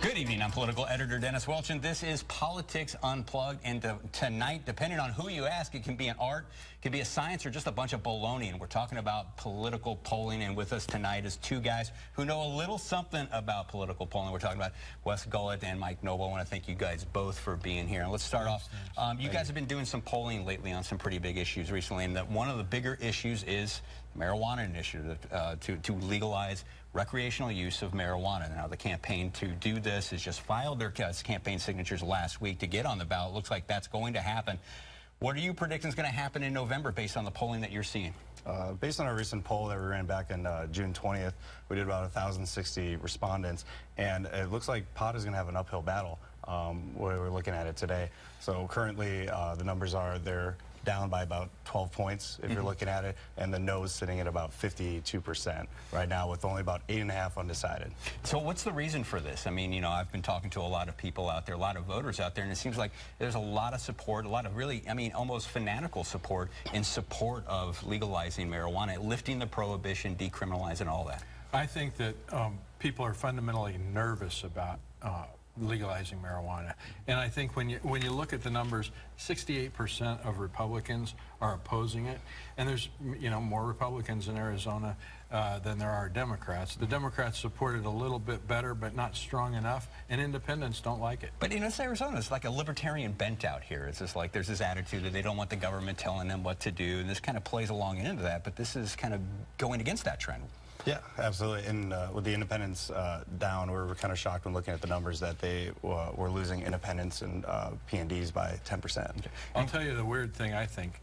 Good evening. I'm political editor Dennis Welch, and this is Politics Unplugged. And tonight, depending on who you ask, it can be an art, it can be a science, or just a bunch of baloney. And we're talking about political polling. And with us tonight is two guys who know a little something about political polling. We're talking about Wes Gullett and Mike Noble. I want to thank you guys both for being here. And let's start off. You guys have been doing some polling lately on some pretty big issues recently. And one of the bigger issues is marijuana initiative to legalize recreational use of marijuana. Now, the campaign to do this has just filed their campaign signatures last week to get on the ballot. Looks like that's going to happen. What are you predicting is going to happen in November based on the polling that you're seeing? Based on our recent poll that we ran back in June 20th, we did about 1,060 respondents, and it looks like pot is going to have an uphill battle where we're looking at it today. So currently the numbers are they're down by about 12 points if you're looking at it, and the no is sitting at about 52% right now with only about 8.5 undecided. So what's the reason for this? I mean, you know, I've been talking to a lot of people out there, a lot of voters out there, and it seems like there's a lot of support, a lot of really, I mean, almost fanatical support in support of legalizing marijuana, lifting the prohibition, decriminalizing all that. I think that people are fundamentally nervous about legalizing marijuana, and I think when you look at the numbers, 68% of Republicans are opposing it, and there's more Republicans in Arizona than there are Democrats. The Democrats support it a little bit better, but not strong enough, and independents don't like it. But it's Arizona. It's like a libertarian bent out here. It's just like there's this attitude that they don't want the government telling them what to do, and this kind of plays along into that. But this is kind of going against that trend. Yeah, absolutely. And with the independents down, we were kind of shocked when looking at the numbers that they were losing independents and P&Ds by 10%. I'll tell you the weird thing, I think.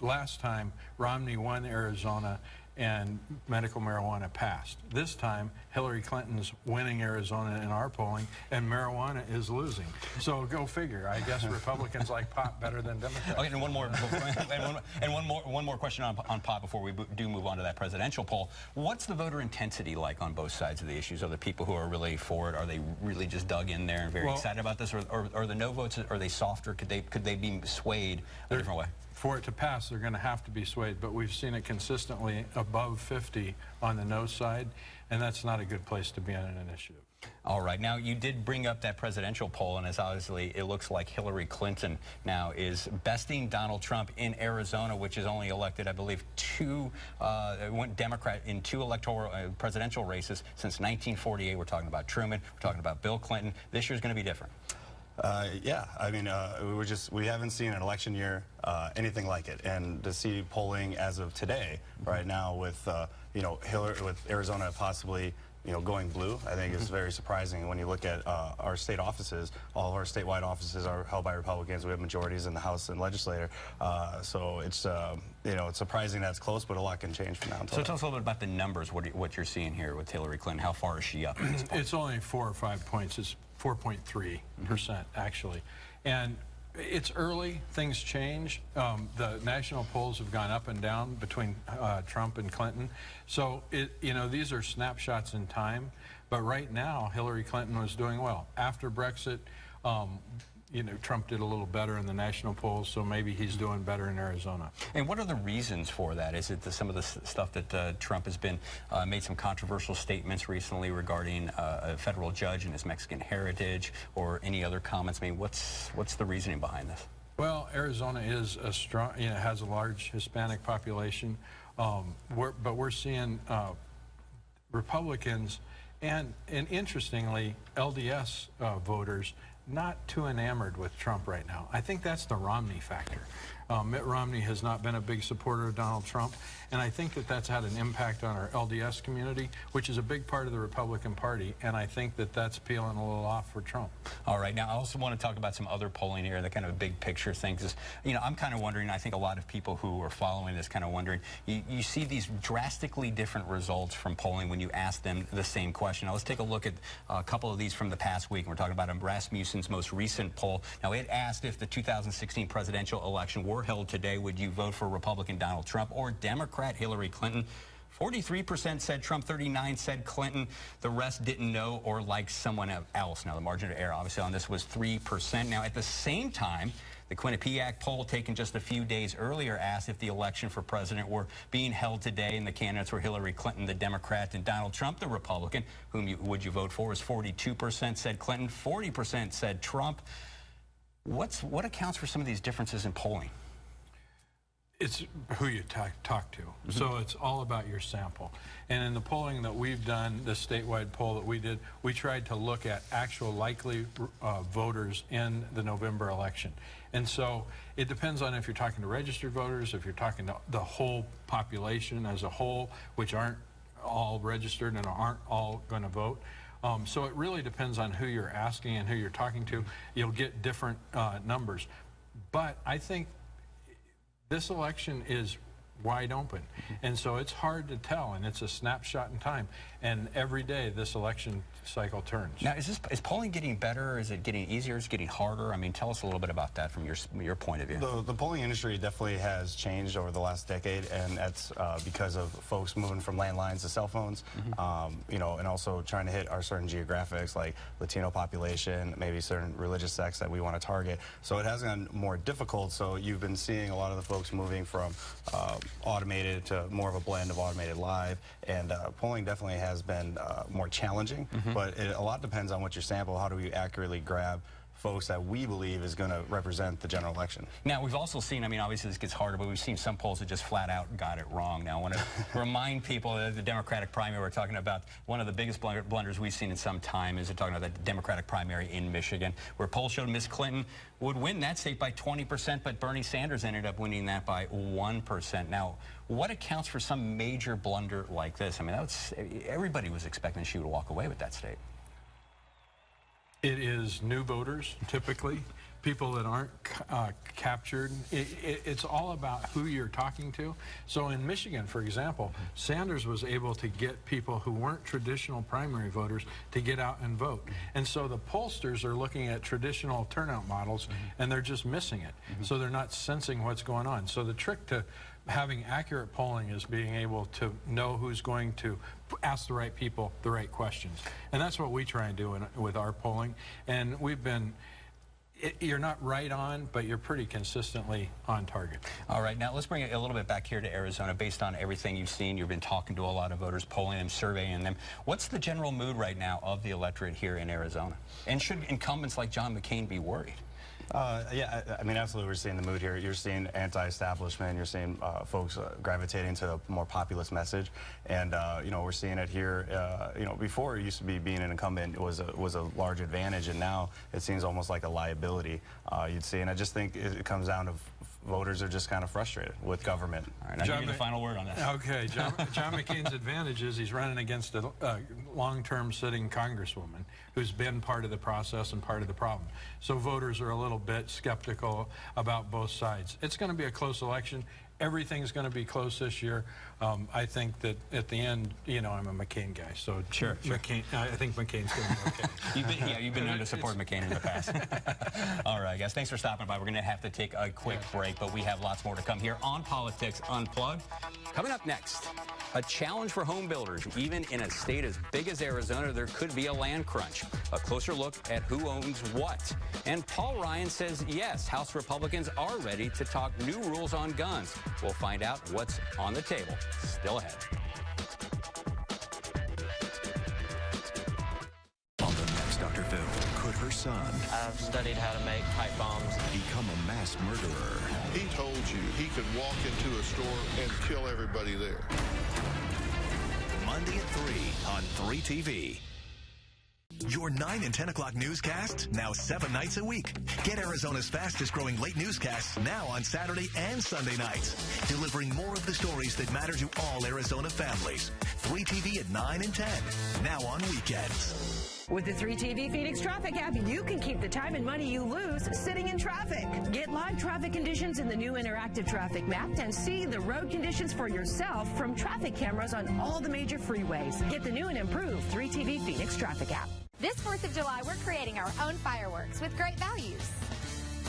Last time, Romney won Arizona and medical marijuana passed. This time, Hillary Clinton's winning Arizona in our polling, and marijuana is losing. So go figure. I guess Republicans like pot better than Democrats. Okay, and one more question on pot before we do move on to that presidential poll. What's the voter intensity like on both sides of the issues? Are the people who are really for it, are they really just dug in there and very excited about this, or are the no votes, are they softer? Could they be swayed a different way? For it to pass, they're going to have to be swayed, but we've seen it consistently above 50 on the no side, and that's not a good place to be on an initiative. All right. Now, you did bring up that presidential poll, and as obviously it looks like Hillary Clinton now is besting Donald Trump in Arizona, which is only elected, I believe, went Democrat in two electoral presidential races since 1948. We're talking about Truman. We're talking about Bill Clinton. This year's going to be different. Yeah, I mean, we haven't seen an election year anything like it, and to see polling as of today, right now, with with Arizona possibly going blue, I think is very surprising. When you look at our state offices, all of our statewide offices are held by Republicans. We have majorities in the House and legislature, so it's it's surprising that it's close, but a lot can change from now until. So tell us a little bit about the numbers. What you're seeing here with Hillary Clinton. How far is she up? At this point? It's only 4 or 5 points. It's 4.3% actually, and it's early. Things change. The national polls have gone up and down between Trump and Clinton, so these are snapshots in time. But right now, Hillary Clinton was doing well. After Brexit, Trump did a little better in the national polls, so maybe he's doing better in Arizona. And what are the reasons for that? Is it some of the stuff that Trump has been made some controversial statements recently regarding a federal judge and his Mexican heritage, or any other comments? I mean, what's the reasoning behind this? Well, Arizona is a strong, has a large Hispanic population, but we're seeing Republicans and interestingly, LDS voters not too enamored with Trump right now. I think that's the Romney factor. Mitt Romney has not been a big supporter of Donald Trump, and I think that that's had an impact on our LDS community, which is a big part of the Republican Party, and I think that that's peeling a little off for Trump. All right, now I also want to talk about some other polling here, the kind of big picture things. I'm kind of wondering, I think a lot of people who are following this kind of wondering, you see these drastically different results from polling when you ask them the same question. Now let's take a look at a couple of these from the past week. We're talking about Rasmussen's most recent poll. Now it asked if the 2016 presidential election were held today, would you vote for Republican Donald Trump or Democrat Hillary Clinton? 43% said Trump, 39% said Clinton. The rest didn't know or like someone else. Now, the margin of error, obviously, on this was 3%. Now, at the same time, The Quinnipiac poll, taken just a few days earlier, asked if the election for president were being held today, and the candidates were Hillary Clinton, the Democrat, and Donald Trump, the Republican. Would you vote for? Is 42% said Clinton, 40% said Trump. What accounts for some of these differences in polling? It's who you talk to. So it's all about your sample. And in the polling that we've done, the statewide poll that we did, we tried to look at actual likely voters in the November election. And so it depends on if you're talking to registered voters, if you're talking to the whole population as a whole, which aren't all registered and aren't all going to vote. So it really depends on who you're asking and who you're talking to. You'll get different numbers. But I think this election is wide open, and so it's hard to tell, and it's a snapshot in time, and every day this election cycle turns. Now, is polling getting better? Is it getting easier? Is it getting harder? I mean, tell us a little bit about that from your point of view. The polling industry definitely has changed over the last decade, and that's because of folks moving from landlines to cell phones, you know, and also trying to hit our certain geographics like Latino population, maybe certain religious sects that we want to target. So it has gotten more difficult. So you've been seeing a lot of the folks moving from automated to more of a blend of automated live, and polling definitely has been more challenging, but a lot depends on what your sample. How do we accurately grab folks that we believe is going to represent the general election? Now, we've also seen, I mean, obviously this gets harder, but we've seen some polls that just flat out got it wrong. Now, I want to remind people that the Democratic primary, we're talking about one of the biggest blunders we've seen in some time is talking about the Democratic primary in Michigan, where polls showed Miss Clinton would win that state by 20%, but Bernie Sanders ended up winning that by 1%. Now, what accounts for some major blunder like this? I mean, everybody was expecting she would walk away with that state. It is new voters, typically, people that aren't captured. It's all about who you're talking to. So in Michigan, for example, Sanders was able to get people who weren't traditional primary voters to get out and vote. And so the pollsters are looking at traditional turnout models, and they're just missing it. So they're not sensing what's going on. So the trick to having accurate polling is being able to know who's going to ask the right people the right questions. And that's what we try and do with our polling. And we've been, you're not right on, but you're pretty consistently on target. All right, now let's bring it a little bit back here to Arizona. Based on everything you've seen, you've been talking to a lot of voters, polling them, surveying them. What's the general mood right now of the electorate here in Arizona? And should incumbents like John McCain be worried? Yeah, I mean, absolutely, we're seeing the mood here. You're seeing anti-establishment. You're seeing folks gravitating to a more populist message, and you know, we're seeing it here. You know, before it used to be being an incumbent was a large advantage, and now it seems almost like a liability. You'd see, and I just think it comes down to voters are just kind of frustrated with government. All right, I'll give you the final word on this. Okay, John McCain's advantage is he's running against a long-term sitting congresswoman who's been part of the process and part of the problem. So voters are a little bit skeptical about both sides. It's going to be a close election. Everything's going to be close this year. I think that at the end, you know, I'm a McCain guy, so sure. McCain, I think McCain's going to be okay. You've been known to support McCain in the past. All right, guys, thanks for stopping by. We're going to have to take a quick break, but we have lots more to come here on Politics Unplugged. Coming up next, a challenge for home builders. Even in a state as big as Arizona, there could be a land crunch. A closer look at who owns what. And Paul Ryan says, yes, House Republicans are ready to talk new rules on guns. We'll find out what's on the table. Still ahead. On the next Dr. Phil, could her son... I've studied how to make pipe bombs. ...become a mass murderer? He told you he could walk into a store and kill everybody there. Monday at 3 on 3 TV. Your 9 and 10 o'clock newscasts, now 7 nights a week. Get Arizona's fastest growing late newscasts now on Saturday and Sunday nights, delivering more of the stories that matter to all Arizona families. 3 TV at 9 and 10, now on weekends. With the 3 TV Phoenix Traffic app, you can keep the time and money you lose sitting in traffic. Get live traffic conditions in the new interactive traffic map and see the road conditions for yourself from traffic cameras on all the major freeways. Get the new and improved 3 TV Phoenix Traffic app. This 4th of July, we're creating our own fireworks with great values.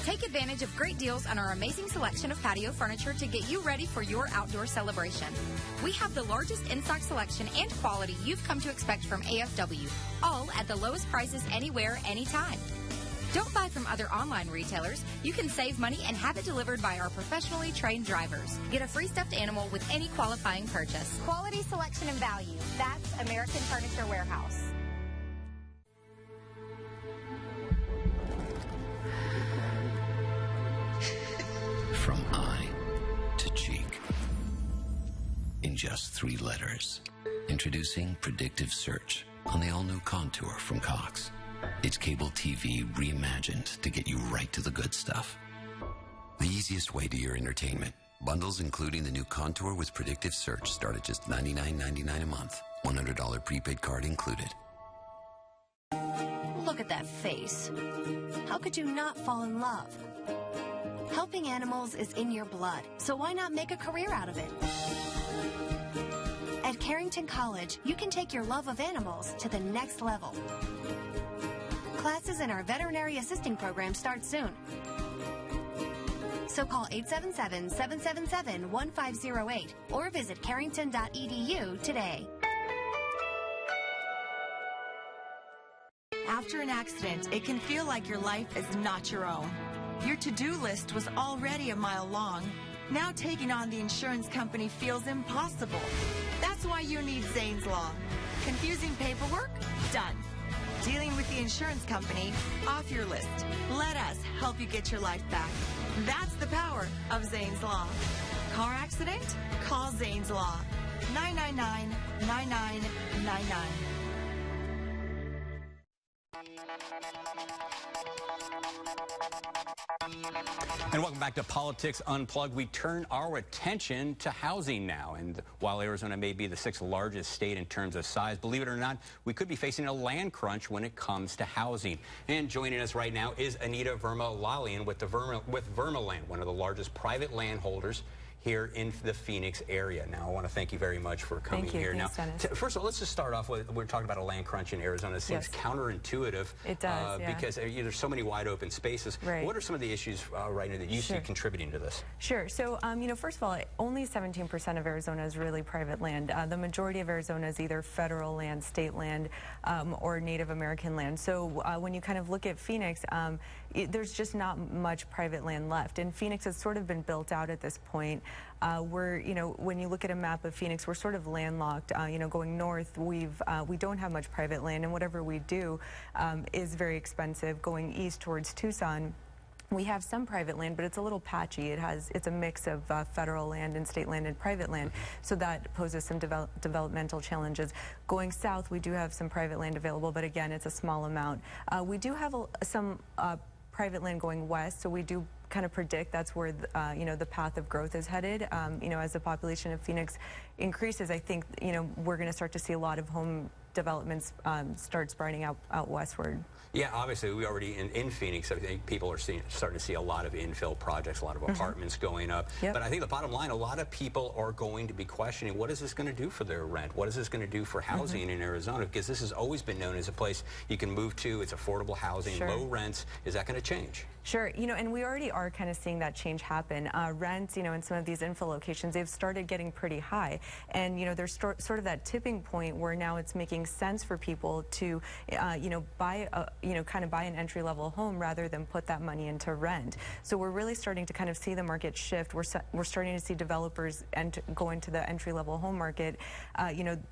Take advantage of great deals on our amazing selection of patio furniture to get you ready for your outdoor celebration. We have the largest in-stock selection and quality you've come to expect from AFW, all at the lowest prices anywhere, anytime. Don't buy from other online retailers. You can save money and have it delivered by our professionally trained drivers. Get a free stuffed animal with any qualifying purchase. Quality, selection, and value. That's American Furniture Warehouse. From eye to cheek in just 3 letters. Introducing Predictive Search on the all-new Contour from Cox. It's cable TV reimagined to get you right to the good stuff. The easiest way to your entertainment. Bundles including the new Contour with Predictive Search start at just $99.99 a month. $100 prepaid card included. Look at that face. How could you not fall in love? Helping animals is in your blood, so why not make a career out of it? At Carrington College, you can take your love of animals to the next level. Classes in our veterinary assisting program start soon. So call 877-777-1508 or visit carrington.edu today. After an accident, it can feel like your life is not your own. Your to-do list was already a mile long. Now taking on the insurance company feels impossible. That's why you need Zane's Law. Confusing paperwork? Done. Dealing with the insurance company? Off your list. Let us help you get your life back. That's the power of Zane's Law. Car accident? Call Zane's Law. 999-9999. And welcome back to Politics Unplugged. We turn our attention to housing now. And while Arizona may be the 6th largest state in terms of size, believe it or not, we could be facing a land crunch when it comes to housing. And joining us right now is Anita Verma-Lallian with Vermaland, one of the largest private landholders here in the Phoenix area. Now, I want to thank you very much for coming here. Thanks, now, Dennis. First of all, let's just start off with, we're talking about a land crunch in Arizona. It seems counterintuitive. It does, yeah. Because there's so many wide open spaces. Right. What are some of the issues right now that you see contributing to this? Sure. So, first of all, only 17% of Arizona is really private land. The majority of Arizona is either federal land, state land, or Native American land. So when you kind of look at Phoenix, there's just not much private land left. And Phoenix has sort of been built out at this point. When you look at a map of Phoenix, we're sort of landlocked. Going north, we don't have much private land, and whatever we do is very expensive. Going east towards Tucson, we have some private land, but it's a little patchy. It's a mix of federal land and state land and private land, so that poses some developmental challenges. Going south, we do have some private land available, but again, it's a small amount. We do have some private land going west, so we do kind of predict that's where the path of growth is headed. As the population of Phoenix increases, I think we're going to start to see a lot of home developments start spreading out westward. Yeah, obviously, we already in Phoenix, I think people are starting to see a lot of infill projects, a lot of apartments going up. But I think the bottom line, a lot of people are going to be questioning, what is this going to do for their rent? What is this going to do for housing in Arizona? Because this has always been known as a place you can move to. It's affordable housing, low rents. Is that going to change? Sure, and we already are kind of seeing that change happen. Rents, in some of these infill locations, they've started getting pretty high. And, there's sort of that tipping point where now it's making sense for people to, buy an entry-level home rather than put that money into rent. So we're really starting to kind of see the market shift. We're starting to see developers go into the entry-level home market.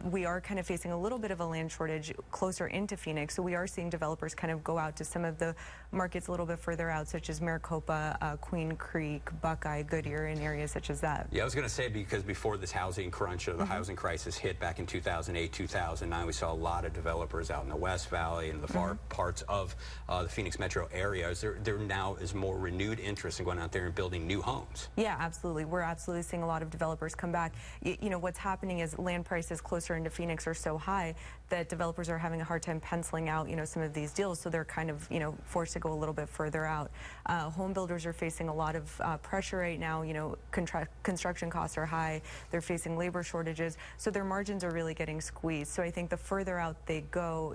We are kind of facing a little bit of a land shortage closer into Phoenix. So we are seeing developers kind of go out to some of the markets a little bit further out, such as Maricopa, Queen Creek, Buckeye, Goodyear, and areas such as that. Yeah, I was going to say, because before this housing crunch or the housing crisis hit back in 2008, 2009, we saw a lot of developers out in the West Valley and the far parts of the Phoenix metro area. There now is more renewed interest in going out there and building new homes. Yeah, absolutely. We're absolutely seeing a lot of developers come back. What's happening is land prices closer into Phoenix are so high that developers are having a hard time penciling out, some of these deals, so they're kind of, forced to go a little bit further out. Home builders are facing a lot of pressure right now. Construction costs are high. They're facing labor shortages, so their margins are really getting squeezed. So I think the further out they go,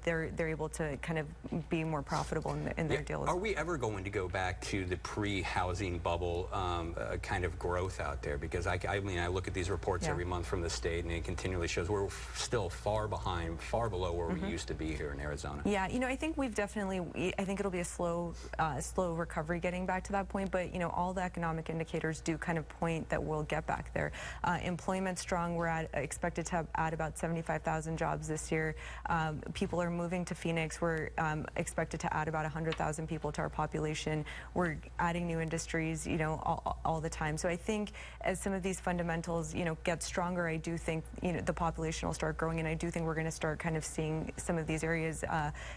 they're able to kind of be more profitable in their deals. Are we ever going to go back to the pre-housing bubble kind of growth out there? Because I mean, I look at these reports every month from the state, and it continually shows we're still far behind, far below where we used to be here in Arizona. Yeah, I think we've definitely, I think it'll be a slow recovery getting back to that point, but all the economic indicators do kind of point that we'll get back there. Employment strong, we're expected to add about 75,000 jobs this year. People are moving to Phoenix. We're expected to add about 100,000 people to our population. We're adding new industries, all the time. So I think as some of these fundamentals, get stronger, I do think, the population will start growing, and I do think we're going to start kind of seeing some of these areas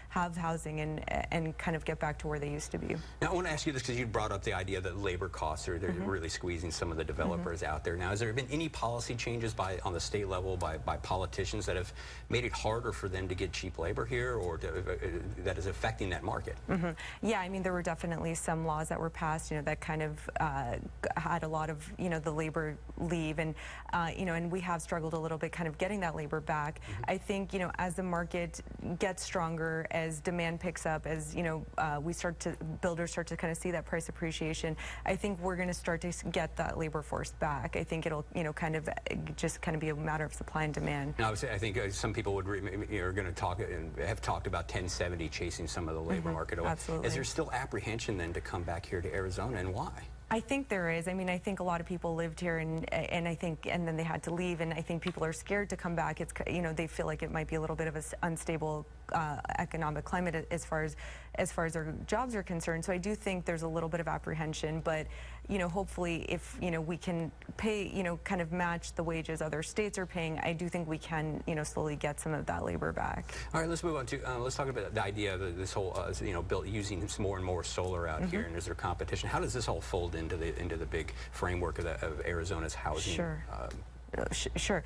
have housing and kind of get back to where they used to be. Now, I want to ask you this because you brought up the idea that labor costs are really squeezing some of the developers out there. Now, has there been any policy changes on the state level by politicians that have made it harder for them to get cheap labor here, or that is affecting that market? Yeah, I mean, there were definitely some laws that were passed, that kind of had a lot of, the labor leave, and and we have struggled a little bit kind of getting that labor back. I think, as the market gets stronger, as demand picks up, as, builders start to kind of see that price appreciation, I think we're going to start to get that labor force back. I think it'll, kind of just kind of be a matter of supply and demand. Now, I think some people are going to talk and have talked about 1070 chasing some of the labor market away. Absolutely. Is there still apprehension then to come back here to Arizona, and why? I think there is. I mean, I think a lot of people lived here, and then they had to leave, and I think people are scared to come back. It's, they feel like it might be a little bit of an unstable economic climate as far as their jobs are concerned. So I do think there's a little bit of apprehension, but hopefully if we can pay, kind of match the wages other states are paying, I do think we can slowly get some of that labor back. All right, let's move on to let's talk about the idea of this whole using more and more more solar out here, and is there competition? How does this all fold into the big framework of Arizona's housing? Sure. Sure.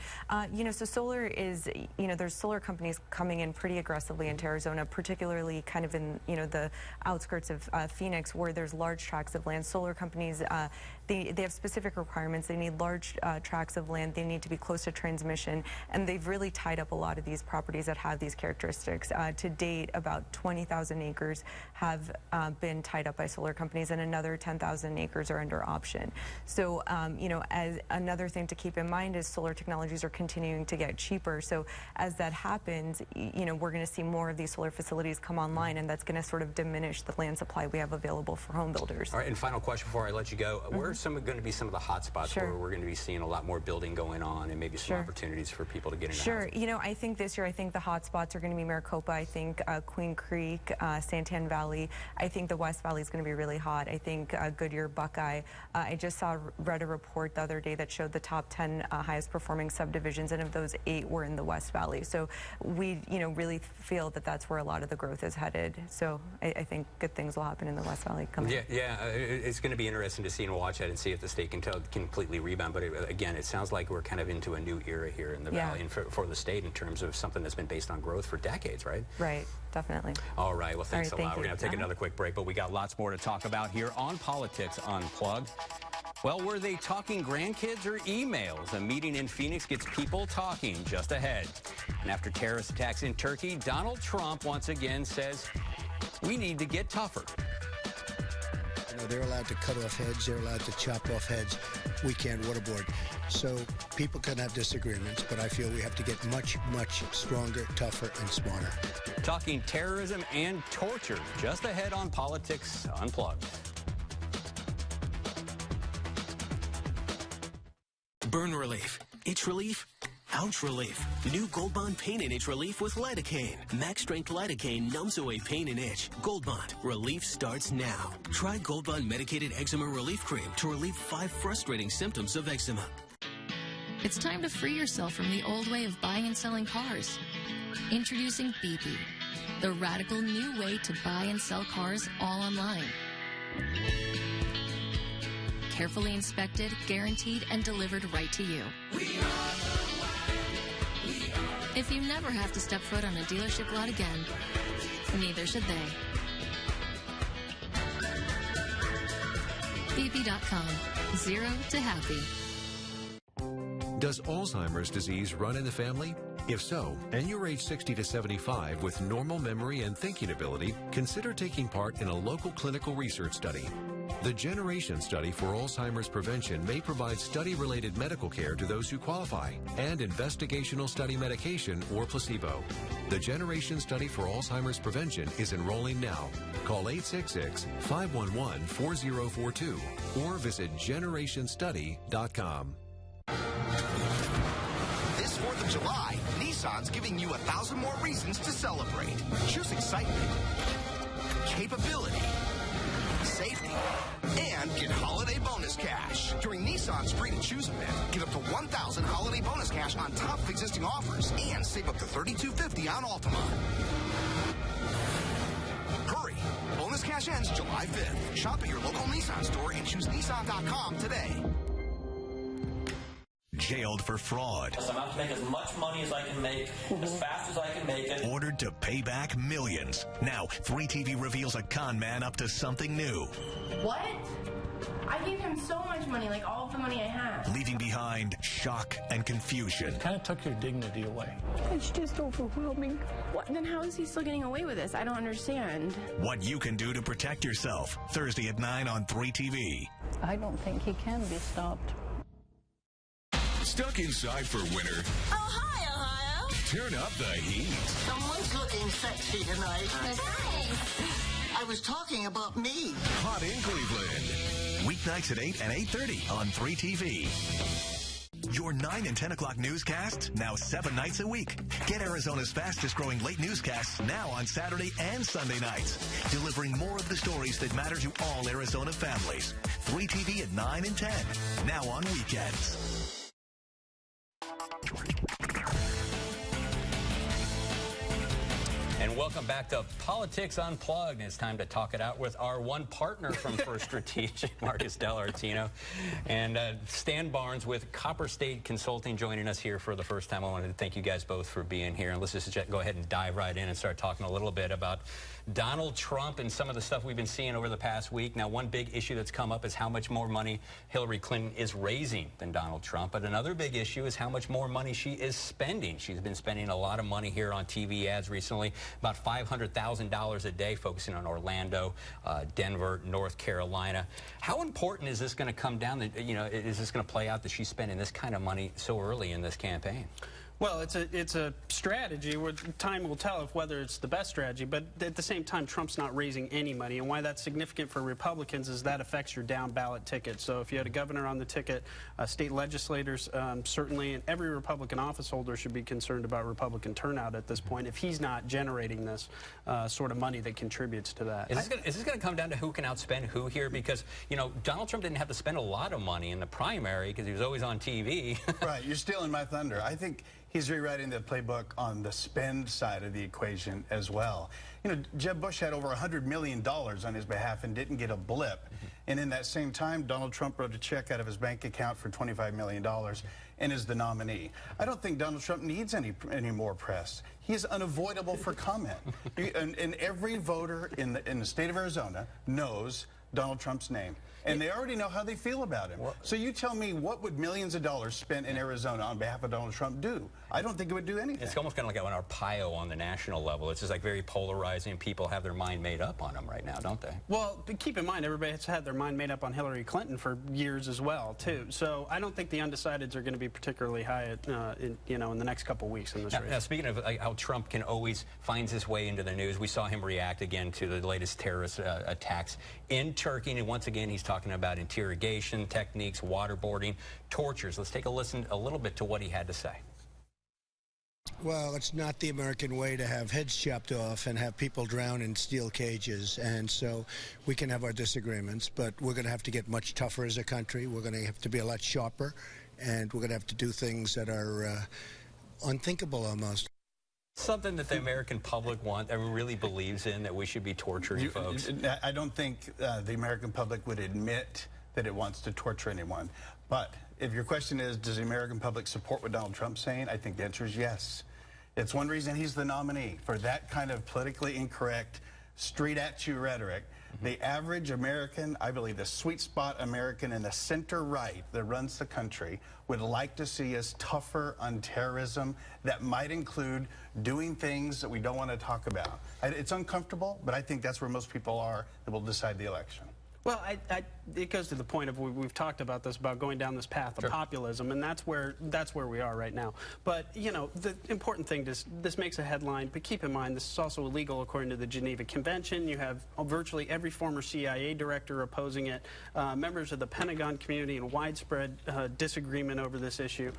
So solar is, there's solar companies coming in pretty aggressively into Arizona, particularly kind of in, the outskirts of Phoenix, where there's large tracts of land. Solar companies, they have specific requirements. They need large tracts of land. They need to be close to transmission, and they've really tied up a lot of these properties that have these characteristics. To date, about 20,000 acres have been tied up by solar companies, and another 10,000 acres are under option. So, as another thing to keep in mind is solar technologies are continuing to get cheaper. So as that happens, we're going to see more of these solar facilities come online, and that's going to sort of diminish the land supply we have available for home builders. All right, and final question before I let you go. Where are going to be some of the hot spots where we're going to be seeing a lot more building going on, and maybe some opportunities for people to get into housing? I think this year, the hot spots are going to be Maricopa. I think Queen Creek, Santan Valley. I think the West Valley is going to be really hot. I think Goodyear, Buckeye. I just read a report the other day that showed the top 10 highest performing subdivisions, and of those 8 were in the West Valley. So we, really feel that that's where a lot of the growth is headed. So I think good things will happen in the West Valley coming. Yeah, it's going to be interesting to see and watch that and see if the state can completely rebound. But again, it sounds like we're kind of into a new era here in the Valley and for the state in terms of something that's been based on growth for decades, right? Right, definitely. All right, well, thanks a lot. We're going to take another quick break, but we got lots more to talk about here on Politics Unplugged. Well, were they talking grandkids or emails? A meeting in Phoenix gets people talking just ahead. And after terrorist attacks in Turkey, Donald Trump once again says we need to get tougher. They're allowed to cut off heads. They're allowed to chop off heads. We can't waterboard. So people can have disagreements, but I feel we have to get much, much stronger, tougher, and smarter. Talking terrorism and torture just ahead on Politics Unplugged. Burn relief, itch relief, ouch relief. New Gold Bond Pain and Itch Relief with lidocaine. Max strength lidocaine numbs away pain and itch. Gold Bond, relief starts now. Try Gold Bond medicated eczema relief cream to relieve 5 frustrating symptoms of eczema. It's time to free yourself from the old way of buying and selling cars. Introducing BP, the radical new way to buy and sell cars all online. Carefully inspected, guaranteed, and delivered right to you. If you never have to step foot on a dealership lot again, neither should they. BP.com. 0 to happy. Does Alzheimer's disease run in the family? If so, and you're age 60 to 75 with normal memory and thinking ability, consider taking part in a local clinical research study. The Generation Study for Alzheimer's Prevention may provide study-related medical care to those who qualify and investigational study medication or placebo. The Generation Study for Alzheimer's Prevention is enrolling now. Call 866-511-4042 or visit generationstudy.com. This 4th of July, Nissan's giving you 1,000 more reasons to celebrate. Choose excitement, capability, safety, and get holiday bonus cash. During Nissan's Free to Choose event, get up to $1,000 holiday bonus cash on top of existing offers and save up to $3,250 on Altima. Hurry! Bonus cash ends July 5th. Shop at your local Nissan store and choose Nissan.com today. Jailed for fraud. I'm out to make as much money as I can make, as fast as I can make it. Ordered to pay back millions. Now, 3TV reveals a con man up to something new. What? I gave him so much money, like all of the money I had. Leaving behind shock and confusion. Kind of took your dignity away. It's just overwhelming. What? Then how is he still getting away with this? I don't understand. What you can do to protect yourself. Thursday at 9 on 3TV. I don't think he can be stopped. Stuck inside for winter? Oh, hi, Ohio. Turn up the heat. Someone's looking sexy tonight. Hey. I was talking about me. Hot in Cleveland. Weeknights at 8 and 8:30 on 3TV. Your 9 and 10 o'clock newscasts, now 7 nights a week. Get Arizona's fastest growing late newscasts now on Saturday and Sunday nights, delivering more of the stories that matter to all Arizona families. 3TV at 9 and 10, now on weekends. And welcome back to Politics Unplugged. It's time to talk it out with our one partner from First Strategic, Marcus Dellartino, and Stan Barnes with Copper State Consulting joining us here for the first time. I wanted to thank you guys both for being here. And let's just go ahead and dive right in and start talking a little bit about Donald Trump and some of the stuff we've been seeing over the past week. Now, one big issue that's come up is how much more money Hillary Clinton is raising than Donald Trump. But another big issue is how much more money she is spending. She's been spending a lot of money here on TV ads recently, about $500,000 a day, focusing on Orlando, Denver, North Carolina. How important is this going to come down? You know, is this going to play out that she's spending this kind of money so early in this campaign? Well, it's a strategy where time will tell whether it's the best strategy, but at the same time, Trump's not raising any money, and why that's significant for Republicans is that affects your down ballot ticket. So if you had a governor on the ticket, state legislators certainly, and every Republican office holder should be concerned about Republican turnout at this point if he's not generating this sort of money that contributes to that. Is this going to come down to who can outspend who here? Because, you know, Donald Trump didn't have to spend a lot of money in the primary because he was always on TV. Right, you're stealing my thunder. I think he's rewriting the playbook on the spend side of the equation as well. You know, Jeb Bush had over $100 million on his behalf and didn't get a blip. And in that same time, Donald Trump wrote a check out of his bank account for $25 million and is the nominee. I don't think Donald Trump needs any more press. He is unavoidable for comment. And every voter in the state of Arizona knows Donald Trump's name. And they already know how they feel about him. So you tell me, what would millions of dollars spent in Arizona on behalf of Donald Trump do? I don't think it would do anything. It's almost kind of like an Arpaio on the national level. It's just like very polarizing. People have their mind made up on him right now, don't they? Well, but keep in mind, everybody has had their mind made up on Hillary Clinton for years as well, too. So I don't think the undecideds are going to be particularly high, in the next couple of weeks in this race. Now, speaking of how Trump can always find his way into the news, we saw him react again to the latest terrorist attacks in Turkey. And once again, he's talking about interrogation techniques, waterboarding, tortures. Let's take a listen a little bit to what he had to say. Well, it's not the American way to have heads chopped off and have people drown in steel cages. And so we can have our disagreements, but we're going to have to get much tougher as a country. We're going to have to be a lot sharper, and we're going to have to do things that are unthinkable almost. Something that the American public really believes in, that we should be torturing folks. I don't think the American public would admit that it wants to torture anyone. But if your question is, does the American public support what Donald Trump's saying, I think the answer is yes. It's one reason he's the nominee, for that kind of politically incorrect, straight-at-you rhetoric The average American, I believe the sweet spot American in the center right that runs the country would like to see us tougher on terrorism. That might include doing things that we don't want to talk about. It's uncomfortable, but I think that's where most people are that will decide the election. Well, it goes to the point of we've talked about this, about going down this path of populism, and that's where we are right now. But you know, the important thing is this makes a headline, but keep in mind this is also illegal according to the Geneva Convention. You have virtually every former CIA director opposing it, members of the Pentagon community, and widespread disagreement over this issue.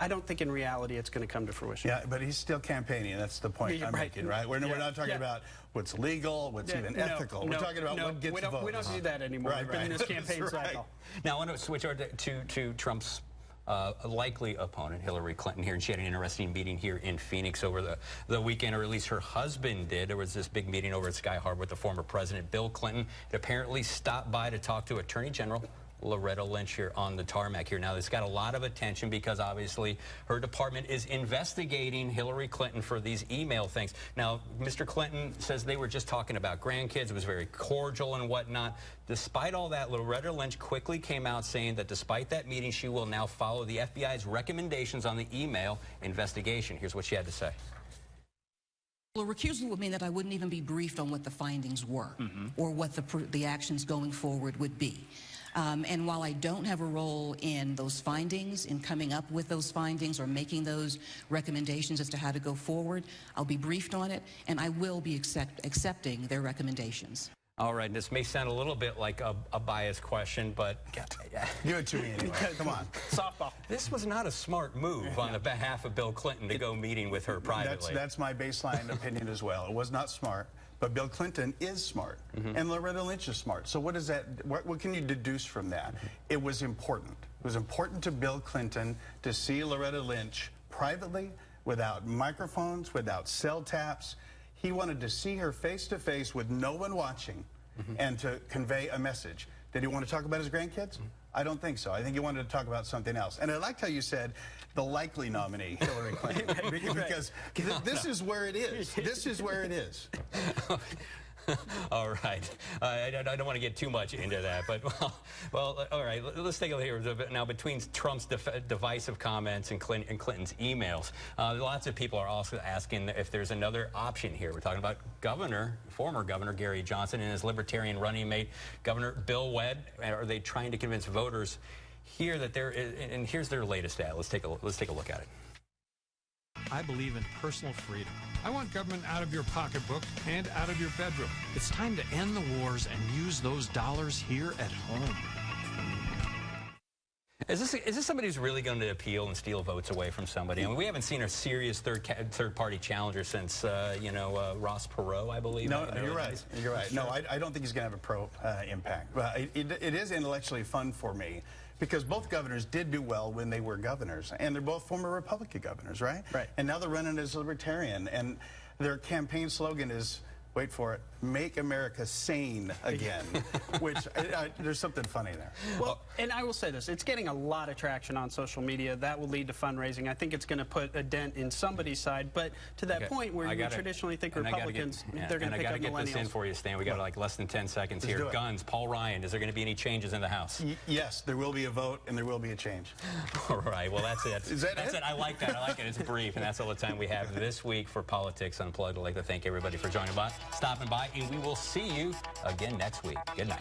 I don't think in reality it's going to come to fruition. Yeah, but he's still campaigning. That's the point I'm making, right? We're not talking about what's legal, what's even ethical. We're talking about what gets votes. We don't do that anymore. We've been in this campaign cycle. Now, I want to switch over to Trump's likely opponent, Hillary Clinton, here, and she had an interesting meeting here in Phoenix over the weekend, or at least her husband did. There was this big meeting over at Sky Harbor with the former president, Bill Clinton. It apparently stopped by to talk to Attorney General Loretta Lynch here on the tarmac here. Now, this got a lot of attention because obviously her department is investigating Hillary Clinton for these email things. Now, Mr. Clinton says they were just talking about grandkids. It was very cordial and whatnot. Despite all that, Loretta Lynch quickly came out saying that despite that meeting, she will now follow the FBI's recommendations on the email investigation. Here's what she had to say. Well, recusal would mean that I wouldn't even be briefed on what the findings were or what the actions going forward would be. And while I don't have a role in those findings, in coming up with those findings or making those recommendations as to how to go forward, I'll be briefed on it, and I will be accepting their recommendations. All right, this may sound a little bit like a biased question, but give it to me anyway. Come on. Softball. This was not a smart move on the behalf of Bill Clinton to go meeting with her privately. That's my baseline opinion as well. It was not smart. But Bill Clinton is smart, and Loretta Lynch is smart. So what does that? What can you deduce from that? It was important. It was important to Bill Clinton to see Loretta Lynch privately, without microphones, without cell taps. He wanted to see her face to face with no one watching, and to convey a message. Did he want to talk about his grandkids? I don't think so. I think he wanted to talk about something else. And I liked how you said the likely nominee, Hillary Clinton, because this is where it is. This is where it is. All right. I don't want to get too much into that, but well, all right. Let's take a look here. Now, between Trump's divisive comments and Clinton's emails, lots of people are also asking if there's another option here. We're talking about former Governor Gary Johnson and his Libertarian running mate, Governor Bill Webb. Are they trying to convince voters here that there is? And here's their latest ad. Let's take a look at it. I believe in personal freedom. I want government out of your pocketbook and out of your bedroom. It's time to end the wars and use those dollars here at home. Is this somebody who's really going to appeal and steal votes away from somebody? I mean, we haven't seen a serious third-party challenger since, Ross Perot, I believe. No, you're right. You're right. No, I don't think he's going to have a pro impact. But it is intellectually fun for me, because both governors did do well when they were governors, and they're both former Republican governors, right? Right. And now they're running as Libertarian, and their campaign slogan is, wait for it, make America sane again, which there's something funny there. Well, and I will say this, it's getting a lot of traction on social media. That will lead to fundraising. I think it's going to put a dent in somebody's side, but to that point where we traditionally think Republicans, they're going to pick up millennials. I got to get this in for you, Stan. We got like less than 10 seconds here. Guns, Paul Ryan, is there going to be any changes in the House? Yes, there will be a vote and there will be a change. All right, well, that's it. That's it. I like that. I like it. It's brief, and that's all the time we have this week for Politics Unplugged. I'd like to thank everybody for stopping by, and we will see you again next week. Good night.